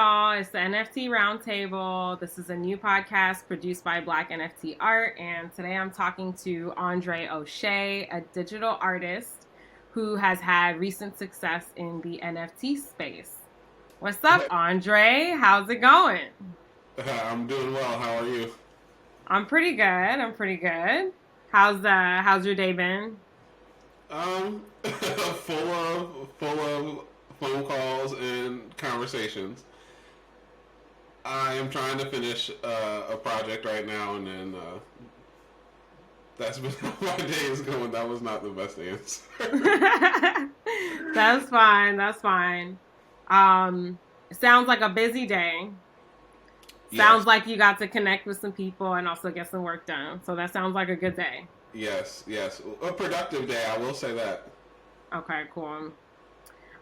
y'all. It's the NFT Roundtable. This is a new podcast produced by Black NFT Art, and today I'm talking to Andre Oshea, a digital artist who has had recent success in the NFT space. What's up, Andre? How's it going? I'm doing well. How are you? I'm pretty good. How's your day been? Full of phone calls and conversations. I am trying to finish a project right now, and then that's been how my day is going. That was not the best answer. That's fine. That's fine. It sounds like a busy day. Sounds Yes, like you got to connect with some people and also get some work done. So that sounds like a good day. yes. A productive day. I will say that. Okay, cool.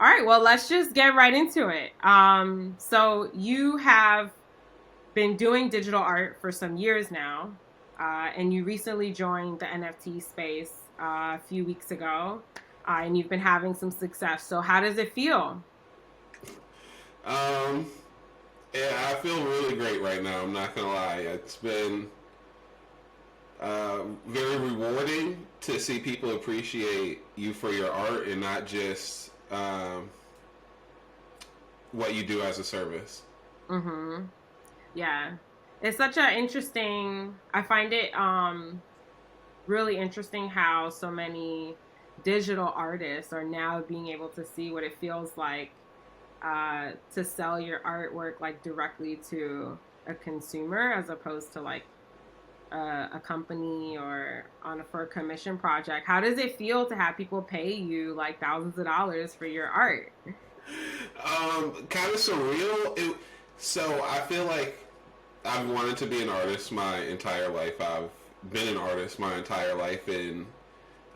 All right, well, let's just get right into it. So you have been doing digital art for some years now, and you recently joined the NFT space a few weeks ago, and you've been having some success. So how does it feel? Um, yeah, I feel really great right now. I'm not gonna lie. It's been very rewarding to see people appreciate you for your art and not just what you do as a service. Mm-hmm. Yeah. It's such a interesting, I find it really interesting how so many digital artists are now being able to see what it feels like to sell your artwork like directly to a consumer as opposed to like a company or for a commission project. How does it feel to have people pay you like thousands of dollars for your art? Kind of surreal. So I feel like I've wanted to be an artist my entire life. I've been an artist my entire life, and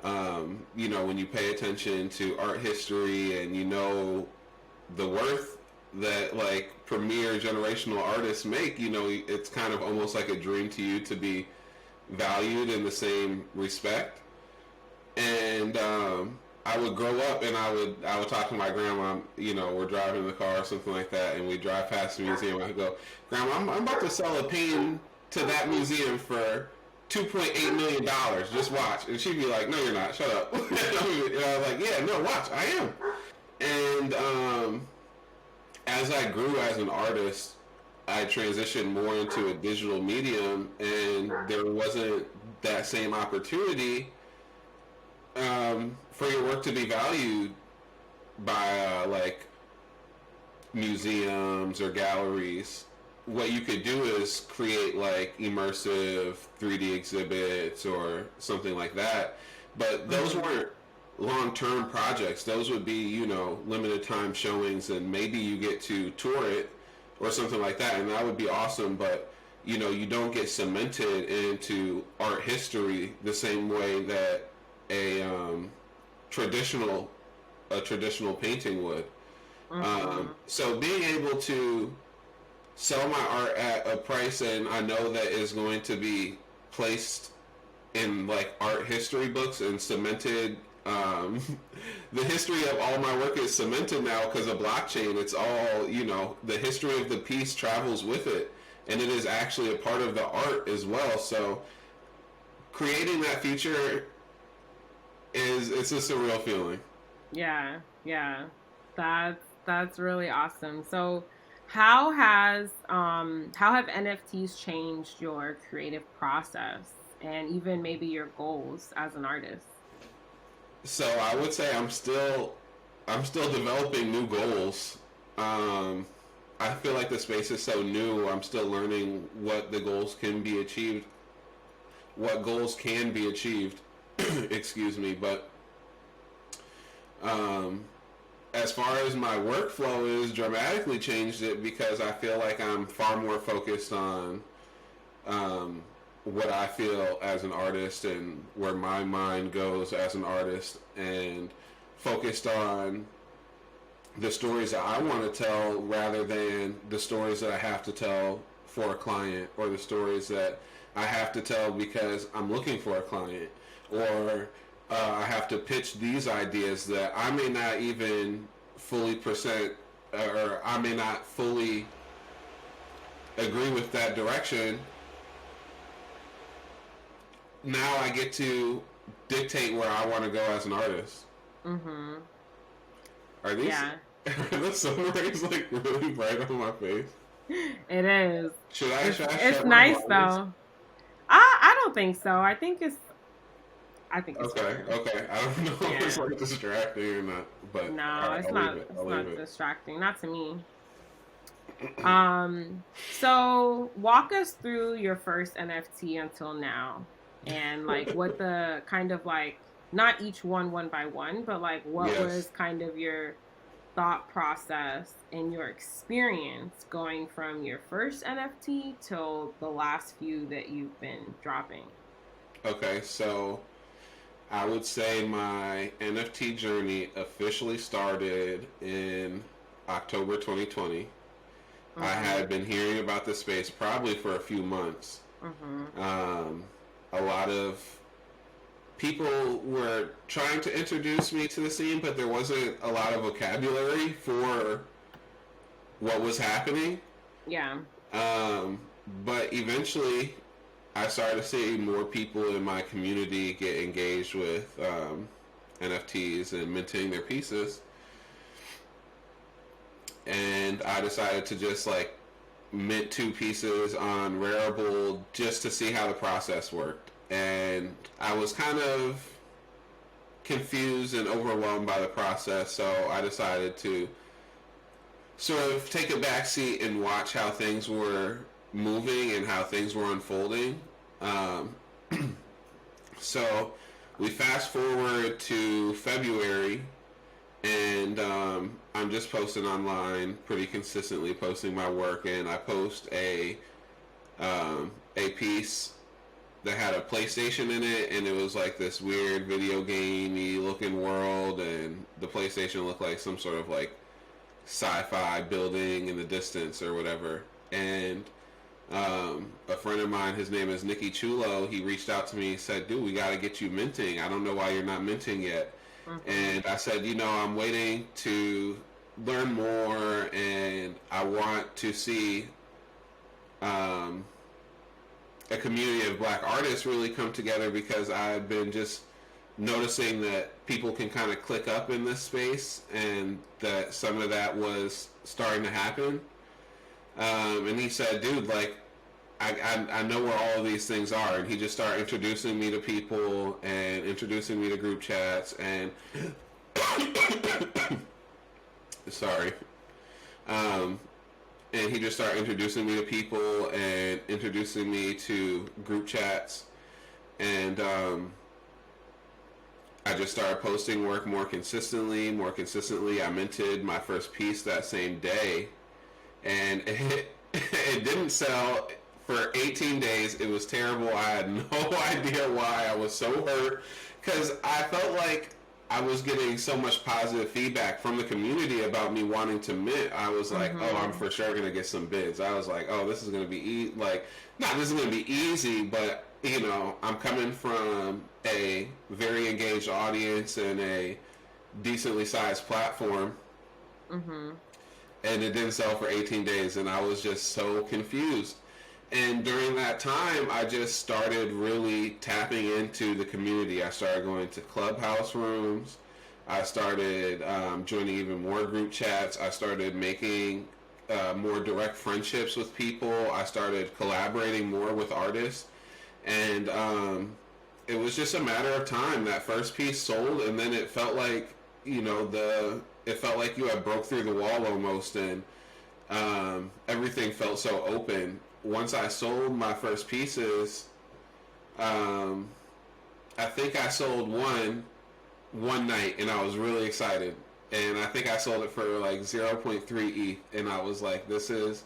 when you pay attention to art history and you know the worth that like premier generational artists make, it's kind of almost like a dream to you to be valued in the same respect. And I would grow up and I would talk to my grandma. We're driving in the car or something like that, and we drive past the museum. I go, Grandma, I'm about to sell a painting to that museum for $2.8 million. Just watch. And she'd be like, No, you're not. Shut up. And I was like, Yeah, no, watch. I am. And as I grew as an artist, I transitioned more into a digital medium, and there wasn't that same opportunity for your work to be valued by like museums or galleries. What you could do is create like immersive 3D exhibits or something like that. But those weren't long-term projects. Those would be, limited time showings, and maybe you get to tour it or something like that, and that would be awesome. But you don't get cemented into art history the same way that a traditional traditional painting would. Mm-hmm. So being able to sell my art at a price and I know that is going to be placed in like art history books and cemented. The history of all my work is cemented now because of blockchain. It's all, the history of the piece travels with it, and it is actually a part of the art as well. So creating that future it's a surreal feeling. Yeah, yeah. That's really awesome. So how have NFTs changed your creative process and even maybe your goals as an artist? So I would say I'm still developing new goals. Um, I feel like the space is so new. I'm still learning what goals can be achieved. Excuse me, but um, as far as my workflow is dramatically changed it because I feel like I'm far more focused on um, what I feel as an artist and where my mind goes as an artist, and focused on the stories that I want to tell rather than the stories that I have to tell for a client, or the stories that I have to tell because I'm looking for a client, or I have to pitch these ideas that I may not even fully present, or I may not fully agree with that direction, now I get to dictate where I want to go as an artist. Mm-hmm. Are these Yeah. are the sun rays like really bright on my face? It is. Should I It's shut my nice blinds? though. I don't think so. I think it's Okay, fine. okay. I don't know if it's Yeah. like distracting or not, but all No, right, it's I'll leave not it. I'll it's leave not it. distracting. Not to me. So walk us through your first NFT until now, and like what the kind of like, not each one by one, but like what Yes. was kind of your thought process and your experience going from your first NFT till the last few that you've been dropping. Okay, so I would say my NFT journey officially started in October 2020. I Mhm. had been hearing about this space probably for a few months. Mhm. Um, a lot of people were trying to introduce me to the scene, but there wasn't a lot of vocabulary for what was happening. Yeah. Um, but eventually, I started to see more people in my community get engaged with NFTs and minting their pieces. And I decided to just like mint two pieces on Rarible just to see how the process worked. And I was kind of confused and overwhelmed by the process, so I decided to sort of take a backseat and watch how things were moving and how things were unfolding. Um, so we fast forward to February, and I'm just posting online pretty consistently, posting my work, and I post a piece that had a PlayStation in it, and it was like this weird video gamey looking world, and the PlayStation looked like some sort of like sci-fi building in the distance or whatever. And a friend of mine, his name is Nicky Chulo, he reached out to me and said, dude, we got to get you minting. I don't know why you're not minting yet. Mhm. And I said, I'm waiting to learn more, and I want to see um, a community of black artists really come together, because I've been just noticing that people can kind of click up in this space, and that some of that was starting to happen. And he said, dude, like, I know where all of these things are. And he just started introducing me to people and introducing me to group chats. And sorry. Um, and he just started introducing me to people and introducing me to group chats. And I just started posting work more consistently. More consistently, I minted my first piece that same day, and it didn't sell for 18 days. It was terrible. I had no idea why. I was so hurt because I felt like I was getting so much positive feedback from the community about me wanting to mint. I was like, oh, I'm Mhm. for sure gonna get some bids. I was like, oh, this is gonna be like, not this is gonna be easy, but I'm coming from a very engaged audience and a decently sized platform, Mhm. and it didn't sell for 18 days, and I was just so confused. And during that time, I just started really tapping into the community. I started going to clubhouse rooms. I started joining even more group chats. I started making more direct friendships with people. I started collaborating more with artists. And it was just a matter of time. That first piece sold, and then it felt like, it felt like you had broke through the wall almost, and everything felt so open. Once I sold my first pieces, um, I think I sold one night, and I was really excited. And I think I sold it for like 0.3 ETH, and I was like, "This is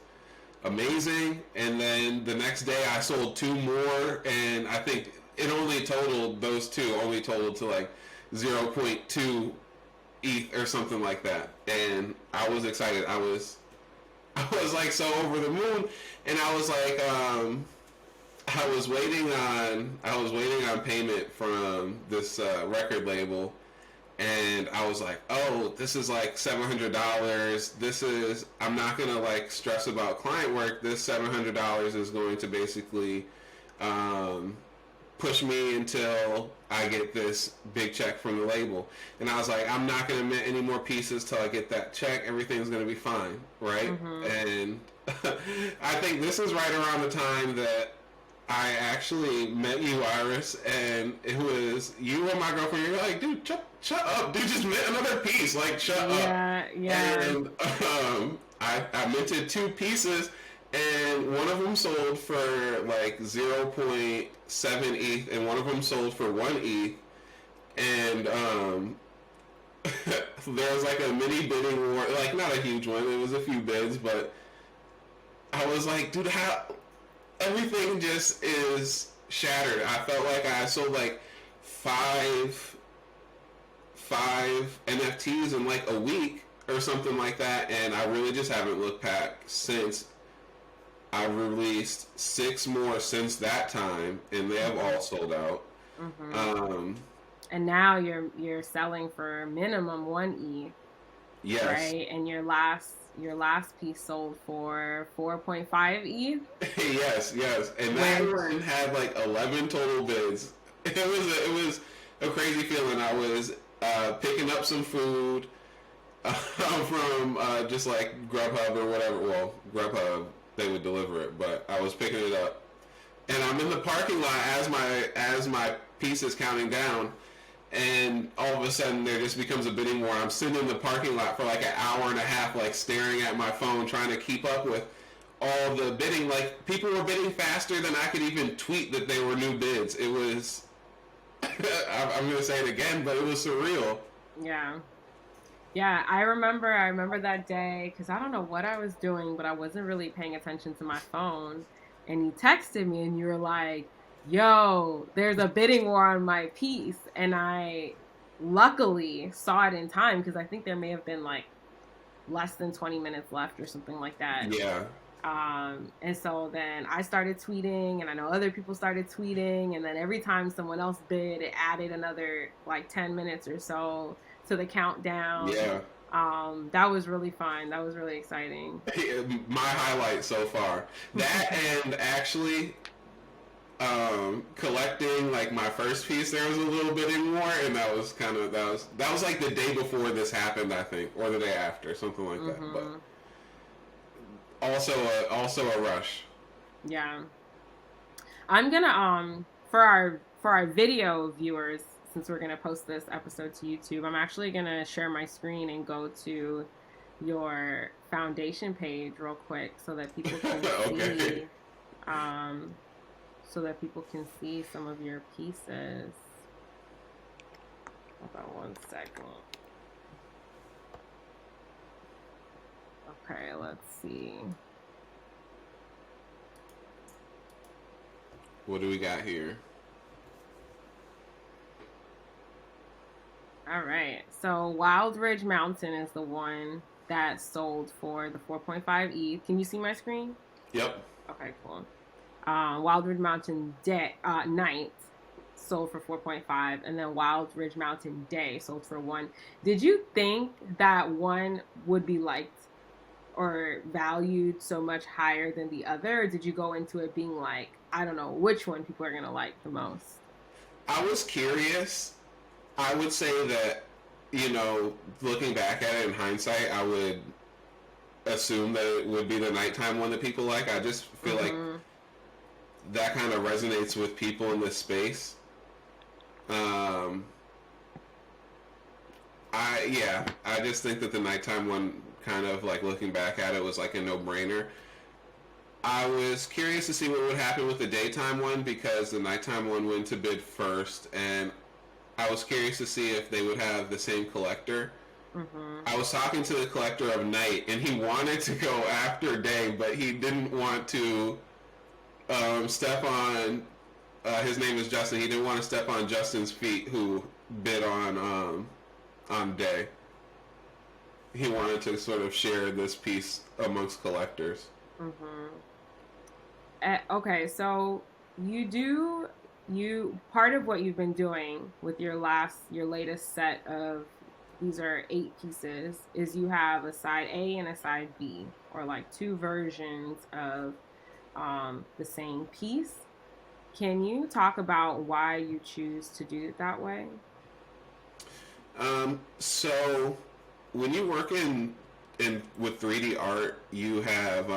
amazing." And then the next day, I sold two more, and I think those two only totaled to like 0.2 ETH or something like that. And I was excited. I was like so over the moon, and I was like, I was waiting on payment from this record label, and I was like, oh, this is like $700. I'm not gonna like stress about client work. This $700 is going to basically um, push me until I get this big check from the label. And I was like, I'm not going to mint any more pieces till I get that check. Everything's going to be fine, right? And I think this is right around the time that I actually met you, Iris, and it was you and my girlfriend. You're like, dude, shut up, dude, just mint another piece. Like, shut up. Yeah. And I minted 2 pieces, and one of them sold for like 0.7 ETH, and one of them sold for 1 ETH. And there was like a mini bidding war, like not a huge one. It was a few bids, but I was like, dude, how everything just is shattered. I felt like I sold like five NFTs in like a week or something like that, and I really just haven't looked back since. I've released 6 more since that time, and they have all sold out. And now you're selling for minimum 1 ETH. Yes. Right? And your last piece sold for 4.5 ETH. yes. And that one had like 11 total bids. It was a crazy feeling. I was picking up some food from just like Grubhub or whatever. Well, Grubhub, they would deliver it, but I was picking it up, and I'm in the parking lot as my piece is counting down, and all of a sudden there just becomes a bidding war. I'm sitting in the parking lot for like an hour and a half, like staring at my phone, trying to keep up with all the bidding. Like, people were bidding faster than I could even tweet that they were new bids. It was I'm gonna say it again, but it was surreal. Yeah, I remember that day, because I don't know what I was doing, but I wasn't really paying attention to my phone. And you texted me and you were like, yo, there's a bidding war on my piece. And I luckily saw it in time, because I think there may have been like less than 20 minutes left or something like that. Yeah. And so then I started tweeting, and I know other people started tweeting. And then every time someone else bid, it added another like 10 minutes or so to the countdown. Yeah. That was really fun. That was really exciting. My highlight so far. That and actually collecting like my first piece, there was a little bidding war, and that was like the day before this happened, I think, or the day after, something like that. But also a rush. Yeah. I'm gonna for our video viewers, since we're going to post this episode to YouTube, I'm actually going to share my screen and go to your foundation page real quick so that people can see some of your pieces. Hold on one second. Okay, let's see. What do we got here? All right, so Wild Ridge Mountain is the one that sold for the 4.5 ETH. Can you see my screen? Yep. Okay, cool. Wild Ridge Mountain Night sold for 4.5, and then Wild Ridge Mountain Day sold for 1. Did you think that one would be liked or valued so much higher than the other, or did you go into it being like, I don't know which one people are gonna like the most? I was curious. I would say that, looking back at it in hindsight, I would assume that it would be the nighttime one that people like. I just feel like that kind of resonates with people in this space. I just think that the nighttime one, kind of like looking back at it, was like a no-brainer. I was curious to see what would happen with the daytime one, because the nighttime one went to bid first, and I was curious to see if they would have the same collector. I was talking to the collector of night, and he wanted to go after day, but he didn't want to step on, his name is Justin, he didn't want to step on Justin's feet, who bid on day. He wanted to sort of share this piece amongst collectors. Okay, so you do you part of what you've been doing with your latest set of, these are 8 pieces, is you have a side A and a side B, or like two versions of the same piece. Can you talk about why you choose to do it that way? So when you work in with 3D art, you have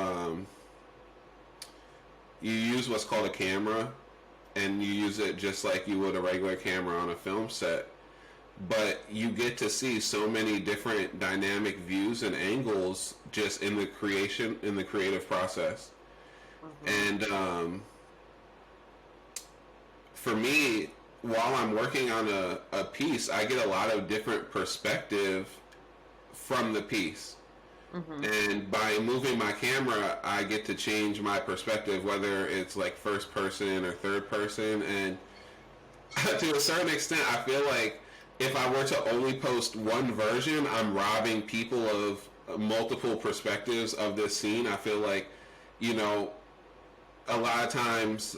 you use what's called a camera, and you use it just like you would a regular camera on a film set. But you get to see so many different dynamic views and angles just in the creative process. Mm-hmm. And for me, while I'm working on a piece, I get a lot of different perspective from the piece. Mm-hmm. And by moving my camera, I get to change my perspective, whether it's like first person or third person. And to a certain extent, I feel like if I were to only post one version, I'm robbing people of multiple perspectives of this scene. I feel like, you know, a lot of times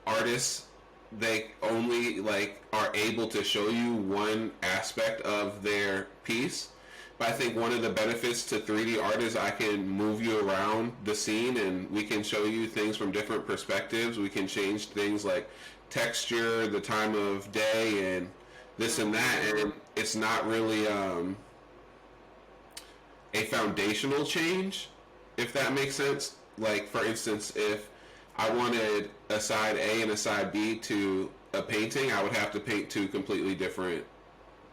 artists, they only like are able to show you one aspect of their piece. But I think one of the benefits to 3D art is I can move you around the scene, and we can show you things from different perspectives. We can change things like texture, the time of day, and this and that. Mm-hmm. And it's not really a foundational change, if that makes sense. Like, for instance, if I wanted a side A and a side B to a painting, I would have to paint two completely different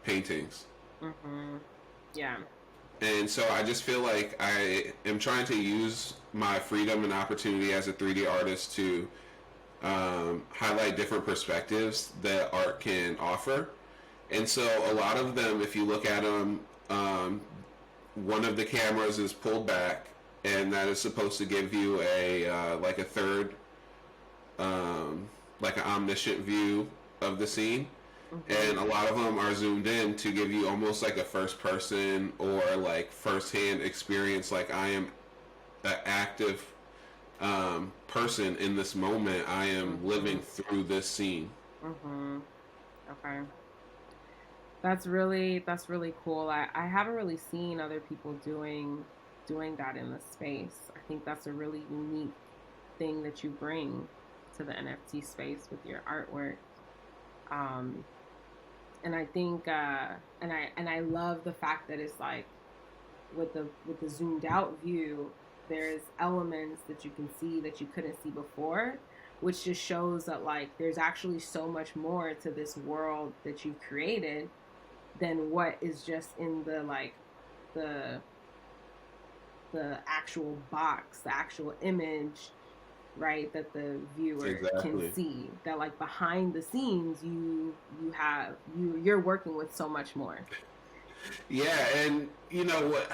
paintings. Mm-hmm. Yeah. And so I just feel like I am trying to use my freedom and opportunity as a 3D artist to highlight different perspectives that art can offer. And so a lot of them, if you look at them, one of the cameras is pulled back, and that is supposed to give you a like a third, like an omniscient view of the scene. Mm-hmm. And a lot of them are zoomed in to give you almost like a first person or like first hand experience, like I am an active person in this moment. I am living Mm-hmm. through this scene. Mm-hmm. Okay. That's really cool. I haven't really seen other people doing that in the space. I think that's a really unique thing that you bring to the NFT space with your artwork. Um, and I think and I love the fact that it's like with the zoomed out view, there's elements that you can see that you couldn't see before, which just shows that like there's actually so much more to this world that you've created than what is just in the like the the actual box, the actual image, right, that the viewer can Exactly. see. That like behind the scenes you're working with so much more. Yeah, and you know what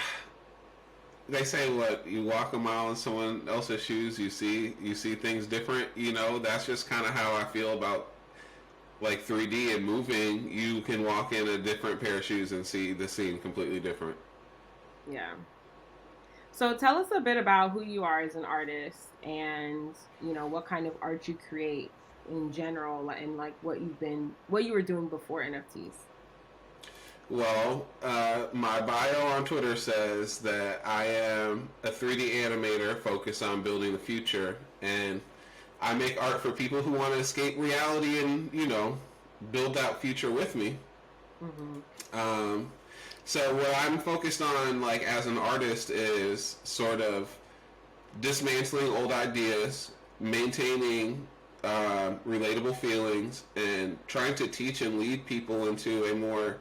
they say, what you walk a mile in someone else's shoes, you see things different. You know, that's just kind of how I feel about like 3D and moving. You can walk in a different pair of shoes and see the scene completely different. Yeah. So tell us a bit about who you are as an artist, and what kind of art you create in general, and like what you were doing before NFTs. Well, my bio on Twitter says that I am a 3D animator focused on building the future, and I make art for people who want to escape reality and, build that future with me. Mhm. Um, so what I'm focused on, like as an artist, is sort of dismantling old ideas, maintaining relatable feelings, and trying to teach and lead people into a more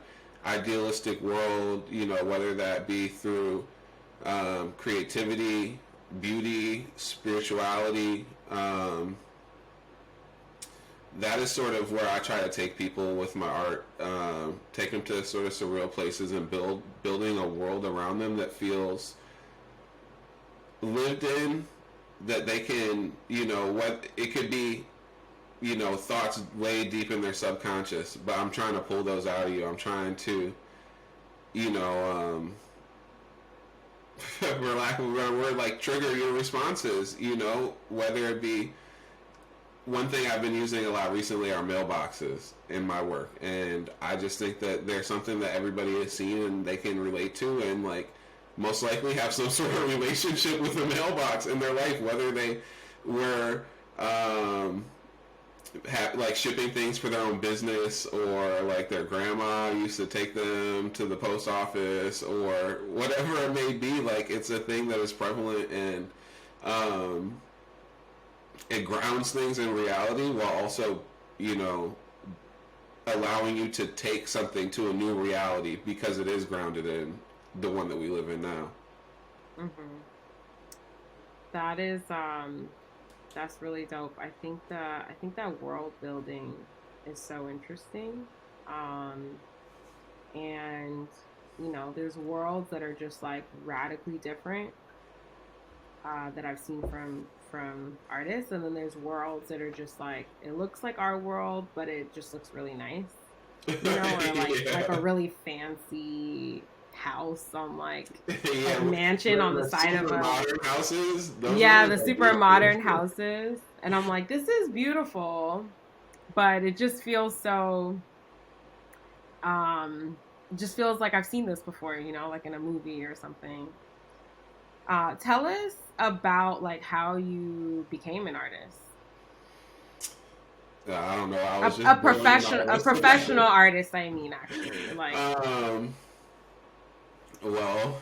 idealistic world. Whether that be through creativity, beauty, spirituality. That is sort of where I try to take people with my art, take them to sort of surreal places and building a world around them that feels lived in, that they can, what it could be, thoughts way deep in their subconscious, but I'm trying to pull those out of you. I'm trying to, you know, for lack of a better word, like trigger your responses, whether it be one thing I've been using a lot recently are mailboxes in my work, and I just think that there's something that everybody has seen and they can relate to, and like most likely have some sort of relationship with a mailbox in their life, whether they were like shipping things for their own business, or like their grandma used to take them to the post office, or whatever it may be. Like it's a thing that is prevalent, and um, it grounds things in reality while also, you know, allowing you to take something to a new reality because it is grounded in the one that we live in now. Hmm. That is that's really dope. I think that world building is so interesting. Um and you know, there's worlds that are just like radically different that I've seen from artists, and then there's worlds that are just like it looks like our world, but it just looks really nice, you know, or like a Yeah. really fancy house on like a Yeah, mansion on the the side of super a modern houses, those yeah, ones the are super beautiful. modern houses, and I'm like, this is beautiful, but it just feels so it just feels like I've seen this before, you know, like in a movie or something. Tell us about like how you became an artist. I don't know. I A, was just born an a artist. professional artist, I mean, actually, like. um, well,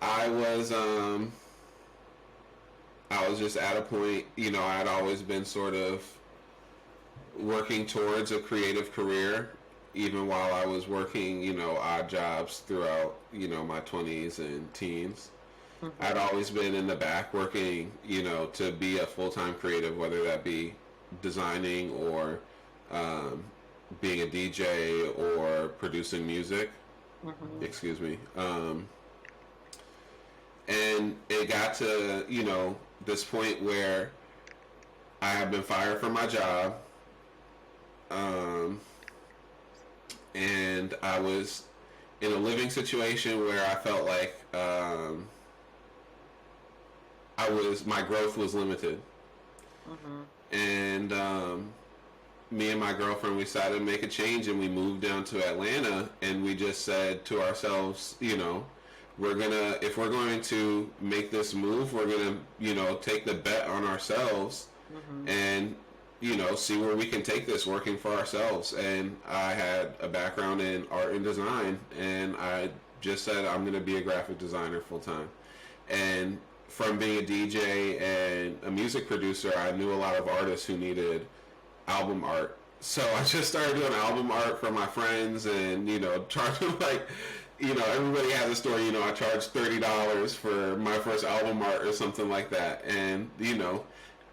I was um, I was just at a point. You know, I'd always been sort of working towards a creative career, even while I was working, you know, odd jobs throughout, you know, my 20s and teens. I'd Mhm. always been in the back working, you know, to be a full time creative, whether that be designing or um, being a DJ or producing music. Mhm. Excuse me. And it got to, you know, this point where I had been fired from my job, um, and I was in a living situation where I felt like my growth was limited, Mhm. and me and my girlfriend, we decided to make a change, and we moved down to Atlanta, and we just said to ourselves, you know, if we're going to make this move, we're gonna, you know, take the bet on ourselves, Mhm. and, you know, see where we can take this working for ourselves. And I had a background in art and design, and I just said I'm gonna be a graphic designer full time. And from being a DJ and a music producer, I knew a lot of artists who needed album art. So I just started doing album art for my friends, and, you know, charging like, you know, everybody has a story. You know, I charged $30 for my first album art or something like that, and, you know,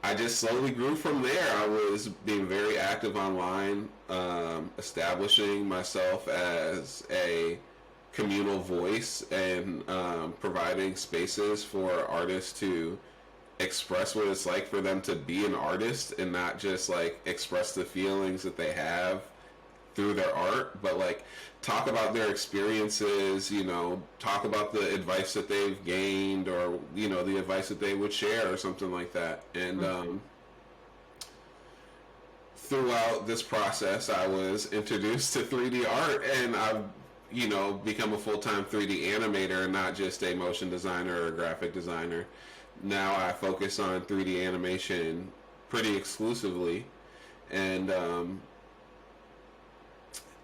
I just slowly grew from there. I was being very active online, establishing myself as a communal voice, and providing spaces for artists to express what it's like for them to be an artist, and not just like express the feelings that they have through their art, but like talk about their experiences, you know, talk about the advice that they've gained, or, you know, the advice that they would share or something like that. And Mhm. throughout this process, I was introduced to 3D art, and I've, you know, become a full-time 3D animator, not just a motion designer or a graphic designer. Now I focus on 3D animation pretty exclusively, and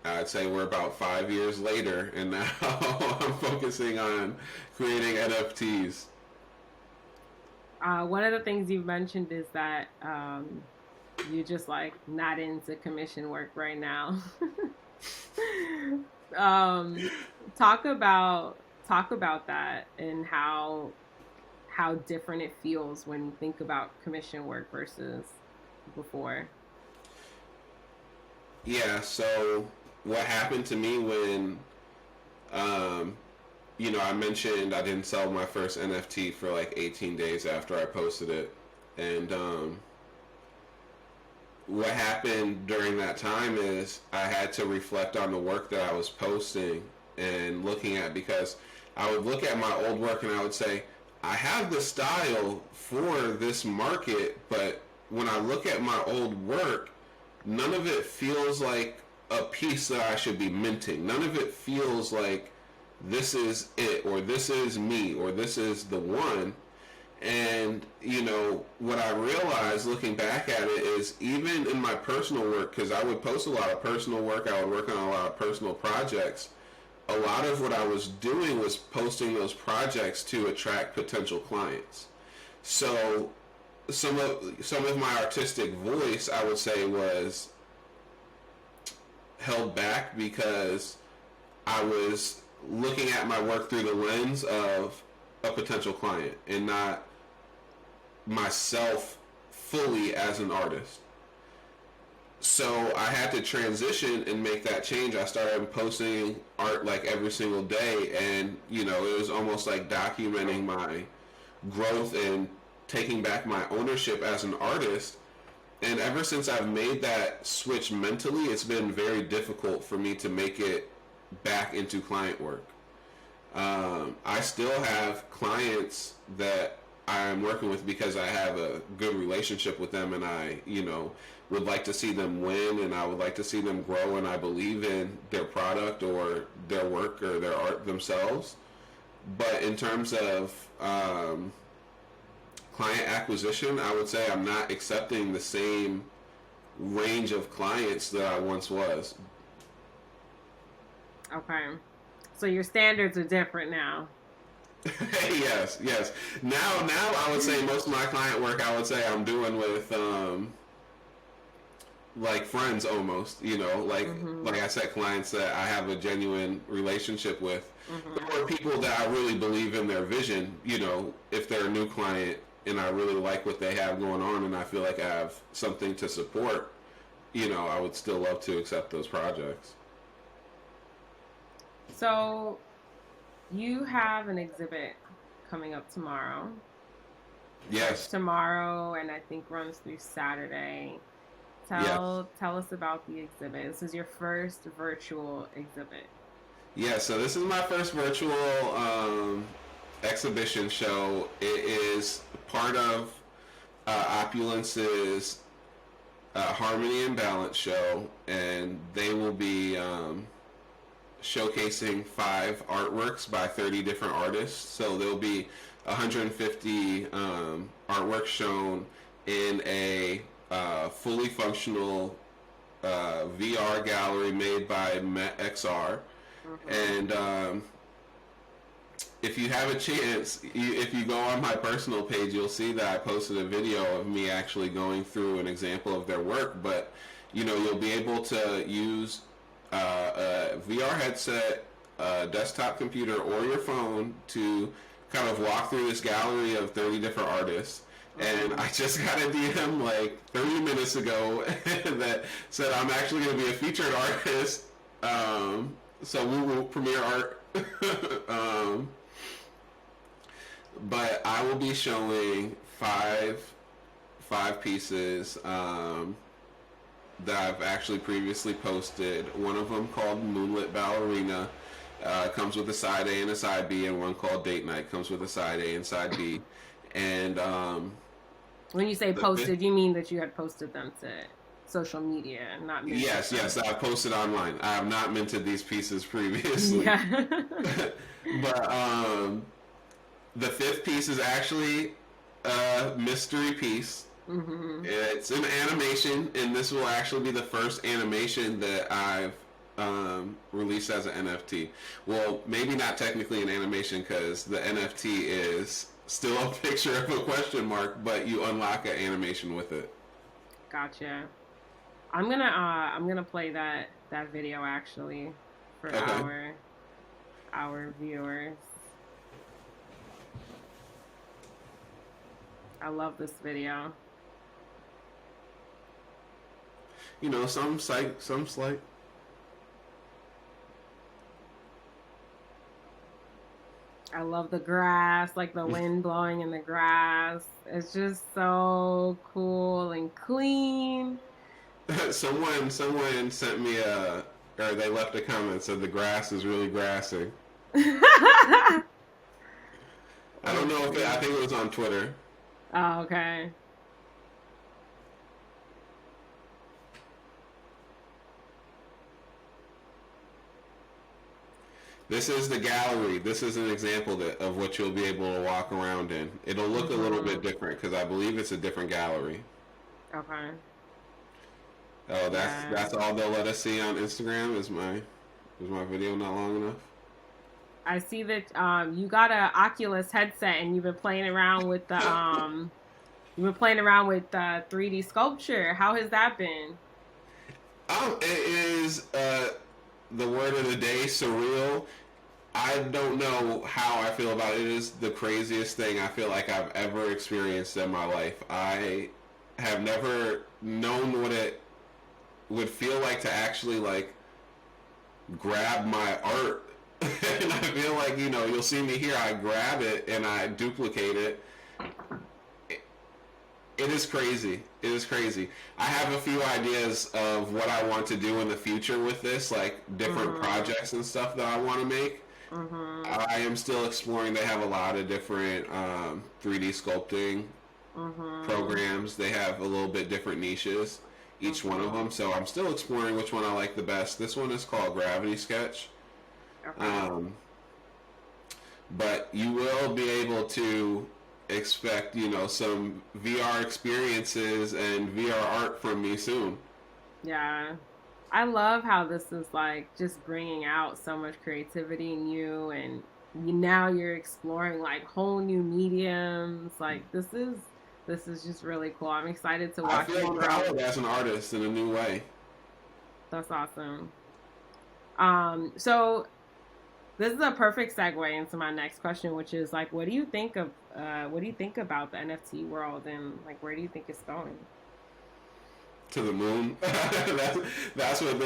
I'd say we're about 5 years later, and now I'm focusing on creating NFTs. One of the things you've mentioned is that you just like not into commission work right now. um, talk about that and how different it feels when you think about commission work versus before. Yeah, so what happened to me when, um, you know, I mentioned I didn't sell my first NFT for like 18 days after I posted it. And what happened during that time is I had to reflect on the work that I was posting and looking at, because I would look at my old work and I would say, I have the style for this market, but when I look at my old work, none of it feels like a piece that I should be minting. None of it feels like this is it, or this is me, or this is the one. And, you know, what I realized looking back at it is even in my personal work, because I would post a lot of personal work, I would work on a lot of personal projects. A lot of what I was doing was posting those projects to attract potential clients. So some of my artistic voice, I would say, was held back because I was looking at my work through the lens of a potential client and not myself fully as an artist. So I had to transition and make that change. I started posting art like every single day, and you know, it was almost like documenting my growth and taking back my ownership as an artist. And ever since I've made that switch mentally, it's been very difficult for me to make it back into client work. I still have clients that I'm working with because I have a good relationship with them, and I, you know, would like to see them win, and I would like to see them grow, and I believe in their product or their work or their art themselves. But in terms of client acquisition, I would say I'm not accepting the same range of clients that I once was. Okay. So your standards are different now. Yes, yes. Now I would say most of my client work I would say I'm doing with like friends almost, you know, like I said, clients that I have a genuine relationship with, or people that I really believe in their vision. You know, if they're a new client and I really like what they have going on, and I feel like I have something to support, you know, I would still love to accept those projects. So you have an exhibit coming up tomorrow. Yes. Tomorrow, and I think runs through Saturday. Yes. Tell us about the exhibit. This is your first virtual exhibit. Yeah, so this is my first virtual exhibition show. It is part of Opulence's Harmony and Balance show, and they will be showcasing 5 artworks by 30 different artists. So there'll be 150 artworks shown in a fully functional VR gallery made by MetXR. And if you have a chance, if you go on my personal page, you'll see that I posted a video of me actually going through an example of their work. But you know, you'll be able to use a VR headset, a desktop computer, or your phone to kind of walk through this gallery of 30 different artists. And I just got a DM like 30 minutes ago that said I'm actually going to be a featured artist. So we will premiere art. But I will be showing five pieces that I've actually previously posted. One of them called Moonlit Ballerina comes with a side A and a side B, and one called Date Night comes with a side A and side B. And when you say posted, you mean that you had posted them to social media, not minted yes, I posted online. I have not minted these pieces previously. Yeah. But the 5th piece is actually a mystery piece. It's an animation, and this will actually be the first animation that I've released as an NFT. Well, maybe not technically an animation because the NFT is still a picture of a question mark, but you unlock an animation with it. Gotcha. I'm gonna play that video actually for our viewers. I love this video. You know, some slight. I love the grass, like the wind blowing in the grass. It's just so cool and clean. Someone sent me or they left a comment said the grass is really grassy. I don't know I think it was on Twitter. Oh, okay. This is the gallery. This is an example of what you'll be able to walk around in. It'll look a little bit different because I believe it's a different gallery. Okay. Oh, Yeah. that's all they'll let us see on Instagram. Is my video not long enough? I see that you got a Oculus headset and you've been playing around with 3D sculpture. How has that been? It is the word of the day, surreal. I don't know how I feel about it. It is the craziest thing I feel like I've ever experienced in my life. I have never known what it would feel like to actually like grab my art. And I feel like, you'll see me here, I grab it and I duplicate it. It is crazy. It is crazy. I have a few ideas of what I want to do in the future with this, like different projects and stuff that I want to make. I am still exploring. They have a lot of different 3D sculpting programs. They have a little bit different niches, each one of them. So I'm still exploring which one I like the best. This one is called Gravity Sketch. But you will be able to expect, some VR experiences and VR art from me soon. Yeah. I love how this is like just bringing out so much creativity in you, and now you're exploring like whole new mediums. Like this is just really cool. I'm excited to I watch it feel grow. proud as an artist in a new way. That's awesome. So this is a perfect segue into my next question, which is like, what do you think about the NFT world, and like, where do you think it's going? To the moon. that's what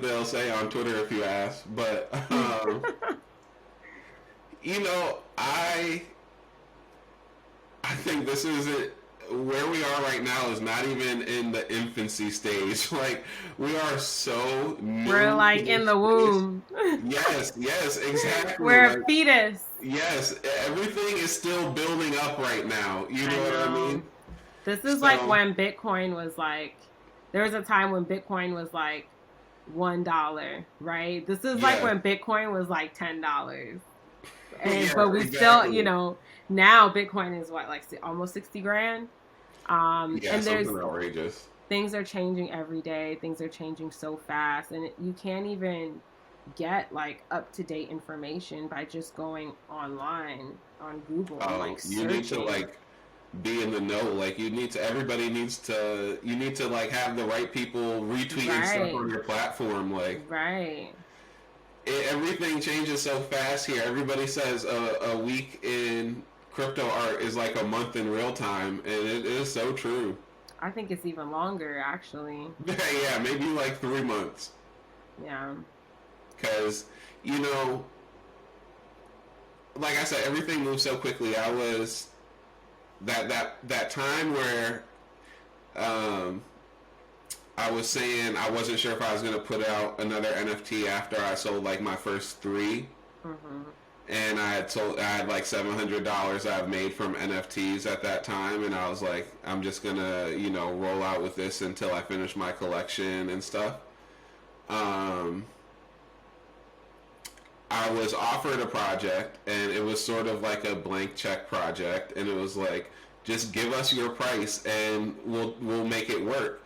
they'll say on Twitter if you ask. But I think this isn't where we are right now. Is not even in the infancy stage. Like we are so new. We're like in the womb. Yes, exactly. We're like, a fetus. Yes, everything is still building up right now. You know what I mean? This is like when Bitcoin was like, there was a time when Bitcoin was like $1, right? This is like when Bitcoin was like $10. And but we still, now Bitcoin is what, like almost 60 grand. And there's something outrageous. Things are changing every day. Things are changing so fast, and you can't even get like up to date information by just going online on Google and like searching. You need to like be in the know. Like you need to like have the right people retweeting stuff on your platform. Like everything changes so fast here. Everybody says a week in crypto art is like a month in real time, and it is so true. I think it's even longer, actually. Yeah, maybe like 3 months. Yeah. Because, like I said, everything moves so quickly. I was that time where I was saying I wasn't sure if I was going to put out another NFT after I sold like my first 3. And I had like $700 I've made from NFTs at that time, and I was like, I'm just gonna roll out with this until I finish my collection and stuff. I was offered a project, and it was sort of like a blank check project, and it was like, just give us your price and we'll make it work.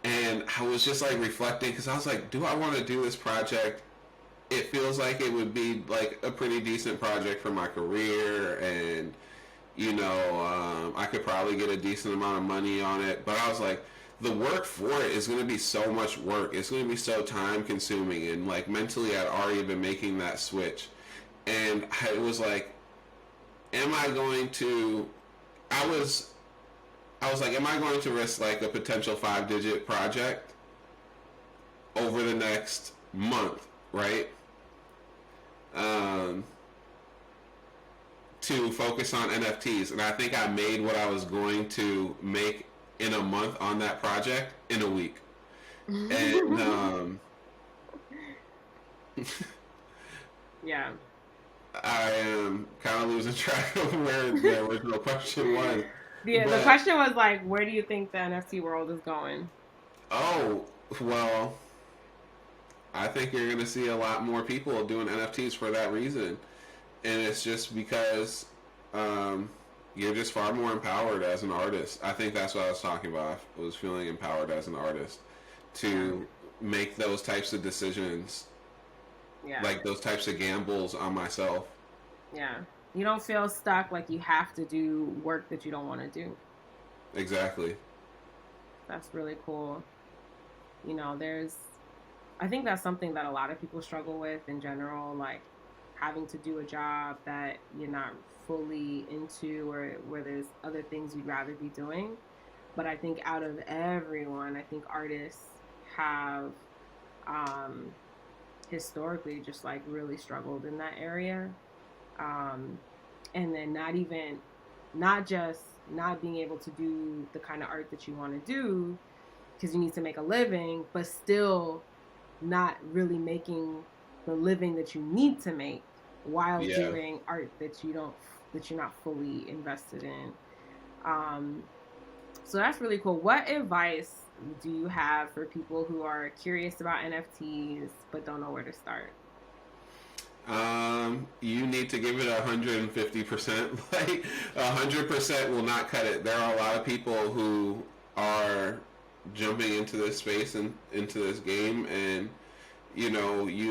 And I was just like reflecting, because I was like, do I want to do this project? It feels like it would be like a pretty decent project for my career, and I could probably get a decent amount of money on it. But I was like, the work for it is going to be so much work. It's going to be so time consuming, and like mentally I'd already been making that switch, and it was like, am I going to risk like a potential 5-digit project over the next month, right? To focus on NFTs, and I think I made what I was going to make in a month on that project in a week. And yeah, I am kind of losing track of where the original question was. Yeah, the question was like, where do you think the NFT world is going? Oh, well, I think you're going to see a lot more people doing NFTs for that reason. And it's just because um, you're just far more empowered as an artist. I think that's what I was talking about. I was feeling empowered as an artist Yeah. to make those types of decisions, Yeah. like those types of gambles on myself. Yeah. You don't feel stuck like you have to do work that you don't want to do. Exactly. That's really cool. There's I think that's something that a lot of people struggle with in general, like having to do a job that you're not fully into or where there's other things you'd rather be doing. But I think out of everyone, I think artists have um, historically just like really struggled in that area. Um, and then not just not being able to do the kind of art that you want to do because you need to make a living, but still not really making the living that you need to make while Yeah. doing art that you're not fully invested in. Um, so that's really cool. What advice do you have for people who are curious about NFTs but don't know where to start? You need to give it 150%. Like 100% will not cut it. There are a lot of people who are jumping into this space and into this game, and you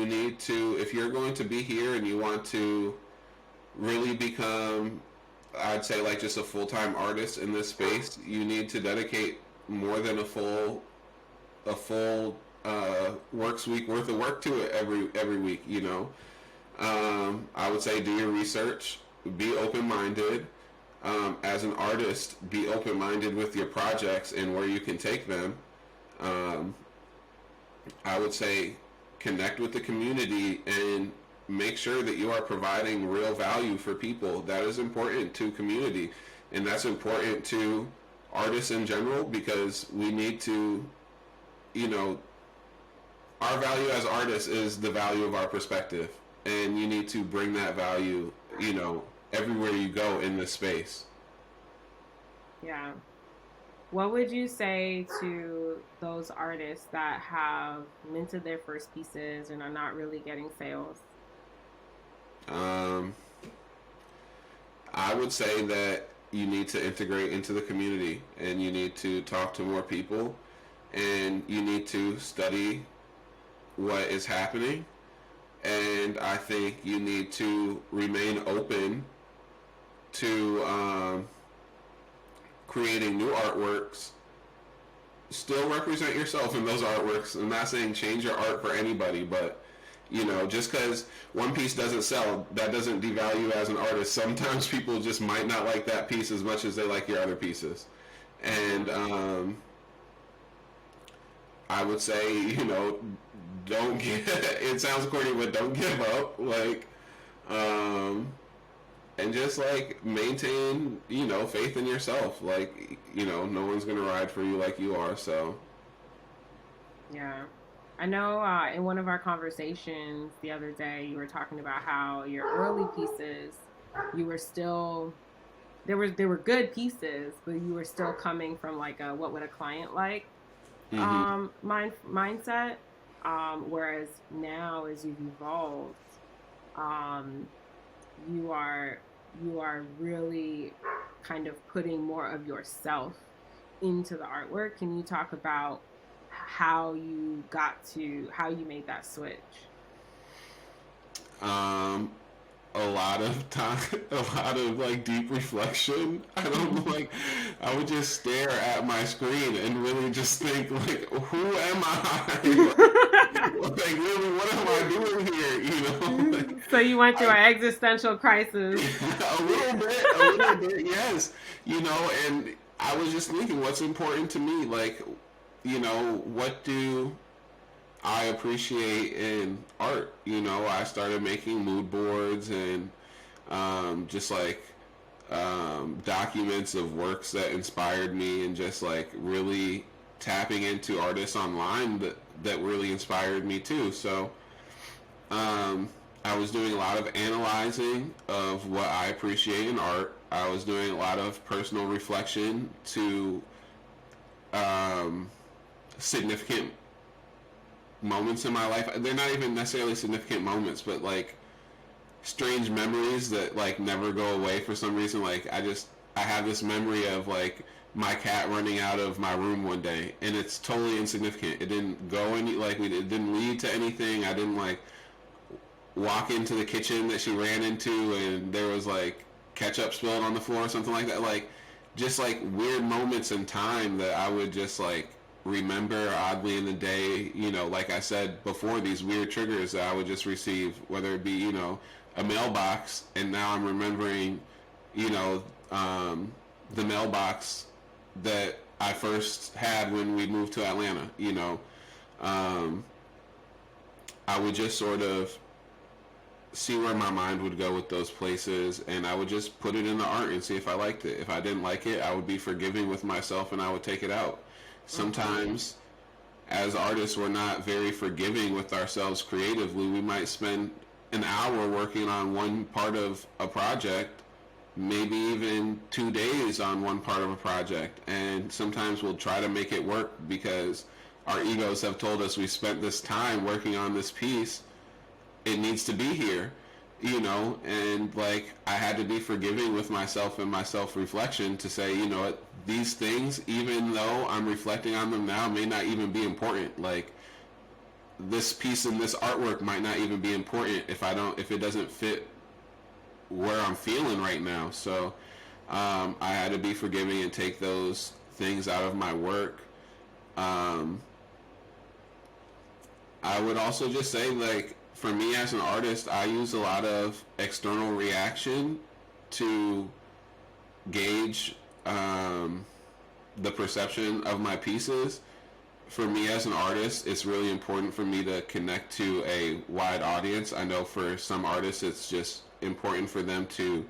need to, if you're going to be here and you want to really become, I'd say, like just a full-time artist in this space, you need to dedicate more than a full works week worth of work to it every week. I would say do your research, be open-minded. As an artist, be open-minded with your projects and where you can take them. Um, I would say connect with the community and make sure that you are providing real value for people. That is important to community, and that's important to artists in general, because we need to, you know, our value as artists is the value of our perspective, and you need to bring that value, everywhere you go in this space. Yeah. What would you say to those artists that have minted their first pieces and are not really getting sales? Um, I would say that you need to integrate into the community, and you need to talk to more people, and you need to study what is happening. And I think you need to remain open to creating new artworks. Still represent yourself in those artworks. I'm not saying change your art for anybody, but just because one piece doesn't sell, that doesn't devalue you as an artist. Sometimes people just might not like that piece as much as they like your other pieces. And I would say, don't give. It sounds corny, but don't give up. Like, um, and just like maintain, faith in yourself. Like, no one's gonna ride for you like you are. So, Yeah. I know in one of our conversations the other day, you were talking about how your early pieces, you were still they were good pieces, but you were still coming from like a what would a client like mm-hmm. mindset. Whereas now, as you've evolved, um, you are you are really kind of putting more of yourself into the artwork. Can you talk about how you made that switch? Um, a lot of time, a lot of like deep reflection. I don't like. I would just stare at my screen and really just think like, who am I? Like really, what am I doing here? Like, So you went through I, an existential crisis. a little bit, yes. And I was just thinking, what's important to me? Like, what do I appreciate in art? I started making mood boards and just like documents of works that inspired me, and just like really tapping into artists online that really inspired me too. So I was doing a lot of analyzing of what I appreciate in art. I was doing a lot of personal reflection to significant moments in my life. They're not even necessarily significant moments, but like strange memories that like never go away for some reason. Like I have this memory of like my cat running out of my room one day, and it's totally insignificant. It didn't go any like it didn't lead to anything. I didn't like walk into the kitchen that she ran into and there was like ketchup spilled on the floor or something like that. Like just like weird moments in time that I would just like remember oddly in the day. You know, like I said before, these weird triggers that I would just receive, whether it be, you know, a mailbox, and now I'm remembering, you know, the mailbox that I first had when we moved to Atlanta. You know, I would just sort of see where my mind would go with those places, and I would just put it in the art and see if I liked it. If I didn't like it, I would be forgiving with myself and I would take it out. Sometimes as artists, we're not very forgiving with ourselves creatively. We might spend an hour working on one part of a project, maybe even 2 days on one part of a project, and sometimes we'll try to make it work because our egos have told us we spent this time working on this piece, it needs to be here, you know. And like I had to be forgiving with myself and my self-reflection to say, you know what, these things, even though I'm reflecting on them now, may not even be important. Like this piece in this artwork might not even be important if it doesn't fit where I'm feeling right now. So I had to be forgiving and take those things out of my work. I would also just say, like, for me as an artist, I use a lot of external reaction to gauge the perception of my pieces. For me as an artist, it's really important for me to connect to a wide audience. I know for some artists, it's just important for them to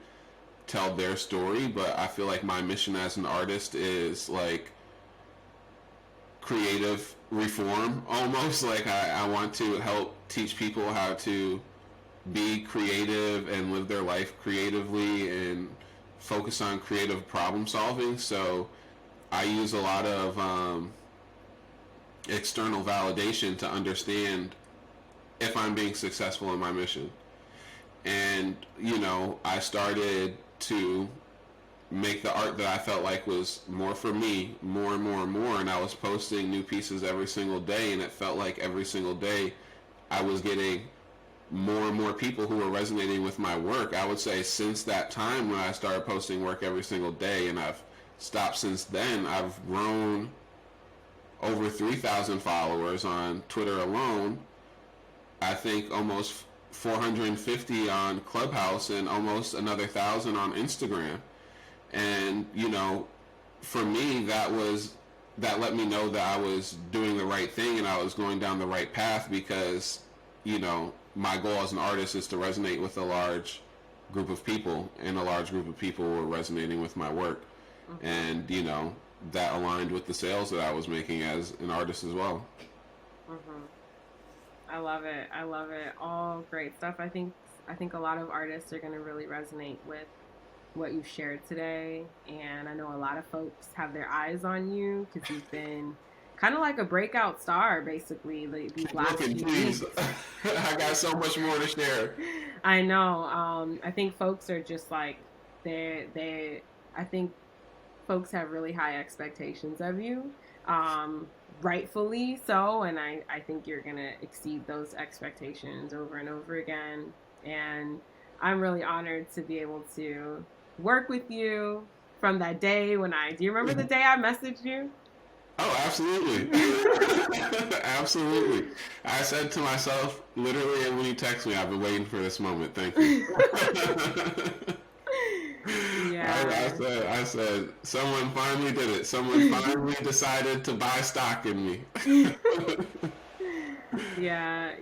tell their story, but I feel like my mission as an artist is like creative reform almost. Like I want to help teach people how to be creative and live their life creatively and focus on creative problem solving. So I use a lot of external validation to understand if I'm being successful in my mission. And, you know, I started to make the art that I felt like was more for me, more and more and more, and I was posting new pieces every single day, and it felt like every single day I was getting more and more people who were resonating with my work. I would say since that time when I started posting work every single day, and I've stopped since then, I've grown over 3,000 followers on Twitter alone. I think almost 450 on Clubhouse and almost another 1,000 on Instagram. And, you know, for me, that let me know that I was doing the right thing and I was going down the right path because, you know, my goal as an artist is to resonate with a large group of people, and a large group of people were resonating with my work. Mm-hmm. And, you know, that aligned with the sales that I was making as an artist as well. Mm-hmm. I love it. I love it. All great stuff. I think a lot of artists are going to really resonate with what you shared today, and I know a lot of folks have their eyes on you because you've been kind of like a breakout star, basically, these last few weeks. I got so much more to share. I know. I think folks are just like I think folks have really high expectations of you, rightfully so, and I think you're gonna exceed those expectations over and over again. And I'm really honored to be able to work with you from that day when do you remember the day I messaged you? Oh, absolutely. Absolutely. I said to myself, literally, when you text me, I've been waiting for this moment. Thank you. Yeah. I said, someone finally did it. Someone finally decided to buy stock in me. Yeah,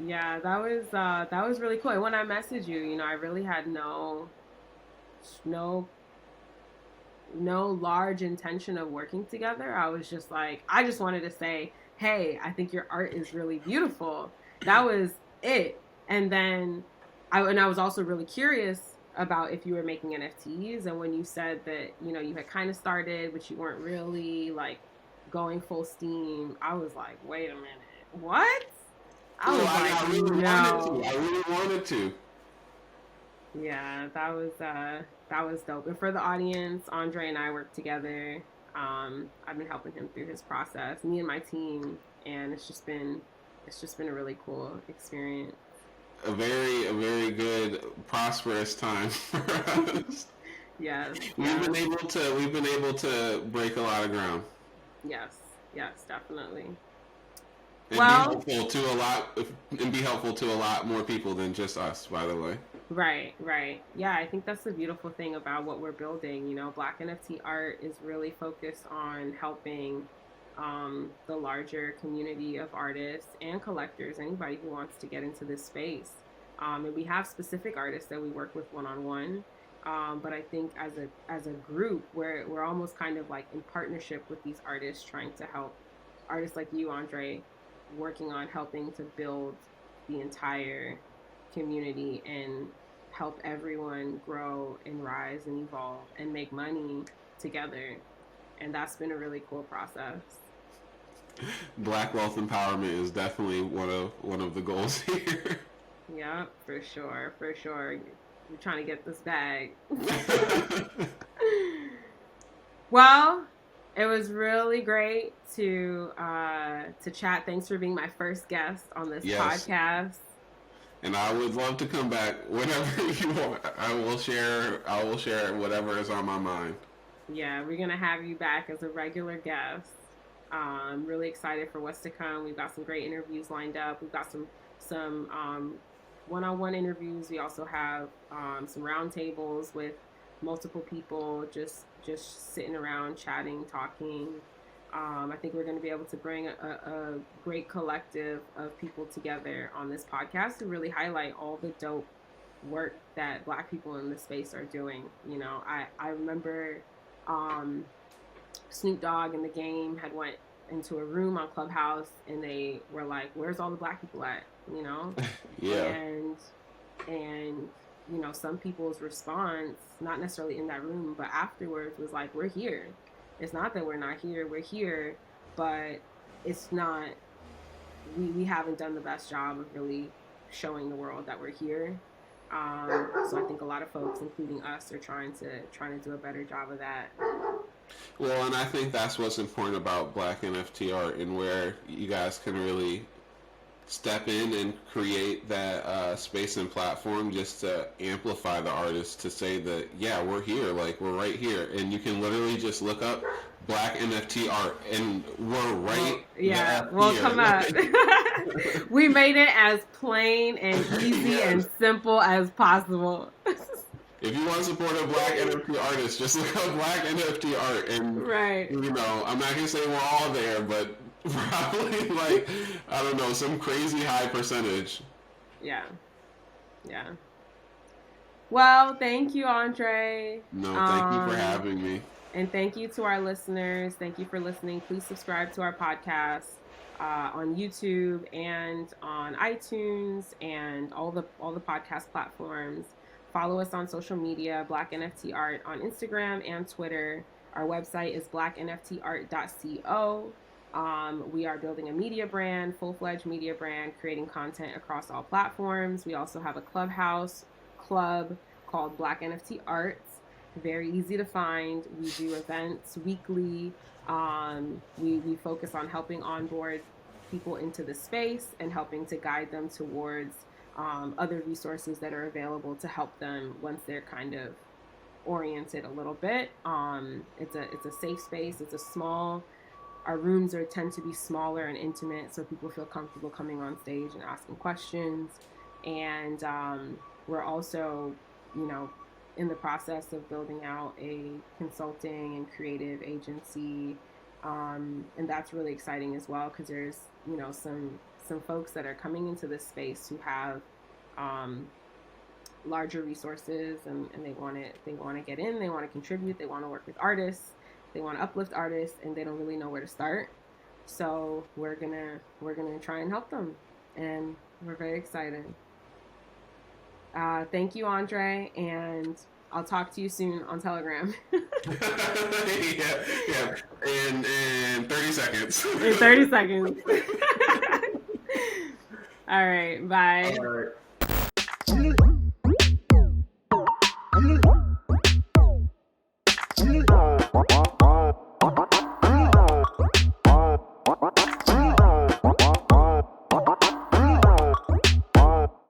that was really cool. When I messaged you, you know, I really had no large intention of working together. I was just like, I just wanted to say, hey, I think your art is really beautiful. That was it. And then I was also really curious about if you were making NFTs. And when you said that, you know, you had kind of started, but you weren't really like going full steam, I was like, wait a minute, what? I was like, I really wanted no. to. I really wanted to. Yeah, that was dope. And for the audience, Andre and I work together. I've been helping him through his process, me and my team, and it's just been a really cool experience. A very good, prosperous time for us. Yes, yes, We've been able to break a lot of ground yes, yes, definitely. and be Well, helpful to a lot and be helpful to a lot more people than just us. By the way. right, right. Yeah, I think that's the beautiful thing about what we're building. You know, Black NFT art is really focused on helping the larger community of artists and collectors, anybody who wants to get into this space. And we have specific artists that we work with one on one. But I think as a group, we're almost kind of like in partnership with these artists, trying to help artists like you, Andre, working on helping to build the entire community and help everyone grow and rise and evolve and make money together. And that's been a really cool process. Black wealth empowerment is definitely one of the goals here. Yeah, for sure, for sure. We're trying to get this bag. Well, it was really great to chat. Thanks for being my first guest on this Yes, podcast. and I would love to come back whenever you want. I will share whatever is on my mind. Yeah, we're gonna have you back as a regular guest. I'm really excited for what's to come. We've got some great interviews lined up. We've got some one-on-one interviews. We also have some roundtables with multiple people, just sitting around, chatting, talking. I think we're going to be able to bring a great collective of people together on this podcast to really highlight all the dope work that Black people in this space are doing. You know, I remember um, Snoop Dogg and the Game had went into a room on Clubhouse and they were like, "Where's all the Black people at?" You know, Yeah. and you know, some people's response, not necessarily in that room, but afterwards, was like, "We're here. It's not that we're not here. We're here, but it's not. We haven't done the best job of really showing the world that we're here." So I think a lot of folks, including us, are trying to do a better job of that. Well, and I think that's what's important about Black NFT art and where you guys can really step in and create that space and platform just to amplify the artists to say that, yeah, we're here, like we're right here. And you can literally just look up Black NFT art and we're right yeah, we'll here. come up. We made it as plain and easy Yes. and simple as possible. If you want to support a Black NFT artist, just look up Black NFT art, and Right. you know, I'm not gonna say we're all there, but probably like I don't know, some crazy high percentage. Yeah. Yeah. Well, thank you, Andre. No, thank you for having me. And thank you to our listeners. Thank you for listening. Please subscribe to our podcast on YouTube and on iTunes and all the podcast platforms. Follow us on social media, Black NFT Art on Instagram and Twitter. Our website is blacknftart.co. We are building a media brand, full-fledged media brand, creating content across all platforms. We also have a clubhouse club called Black NFT Arts. Very easy to find. We do events weekly. We focus on helping onboard people into the space and helping to guide them towards other resources that are available to help them once they're kind of oriented a little bit. It's a safe space. Our rooms tend to be smaller and intimate, so people feel comfortable coming on stage and asking questions. And we're also, you know, in the process of building out a consulting and creative agency, and that's really exciting as well because there's, you know, some folks that are coming into this space who have larger resources and they want to get in, they want to contribute, they want to work with artists, they want to uplift artists, and they don't really know where to start. So we're gonna try and help them, and we're very excited. Thank you, Andre, and I'll talk to you soon on Telegram. yeah. In 30 seconds. In 30 seconds. All right. Bye. All right.